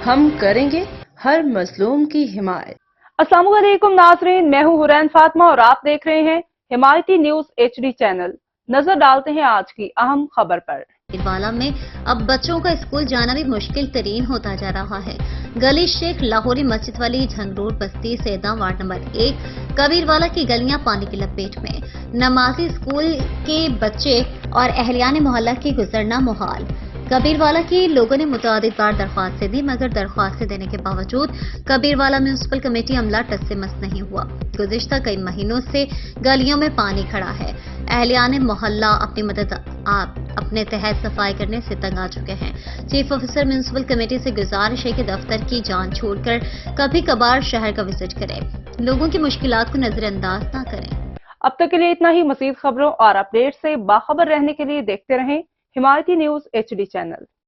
ہم کریں گے ہر مظلوم کی حمایت۔ السلام علیکم ناظرین، میں ہوں حورین فاطمہ اور آپ دیکھ رہے ہیں حمایتی نیوز HD چینل۔ نظر ڈالتے ہیں آج کی اہم خبر پر۔ کبیروالا میں اب بچوں کا اسکول جانا بھی مشکل ترین ہوتا جا رہا ہے۔ گلی شیخ لاہوری مسجد والی جھنگ روڈ بستی سیدہ وارڈ نمبر 1 کبیروالا کی گلیاں پانی کی لپیٹ میں، نمازی اسکول کے بچے اور اہلیان محلہ کی گزرنا محال۔ کبیروالا کی لوگوں نے متعدد بار درخواستیں دی مگر درخواستیں دینے کے باوجود کبیروالا میونسپل کمیٹی عملہ ٹس سے مس نہیں ہوا۔ گزشتہ کئی مہینوں سے گلیوں میں پانی کھڑا ہے۔ اہلیان محلہ اپنی مدد اپنے تحت صفائی کرنے سے تنگ آ چکے ہیں۔ چیف آفیسر میونسپل کمیٹی سے گزارش ہے کہ دفتر کی جان چھوڑ کر کبھی کبھار شہر کا وزٹ کریں، لوگوں کی مشکلات کو نظر انداز نہ کریں۔ اب تک کے لیے اتنا ہی۔ مزید خبروں اور اپڈیٹ سے باخبر رہنے کے لیے دیکھتے رہیں حمایتی نیوز HD چینل۔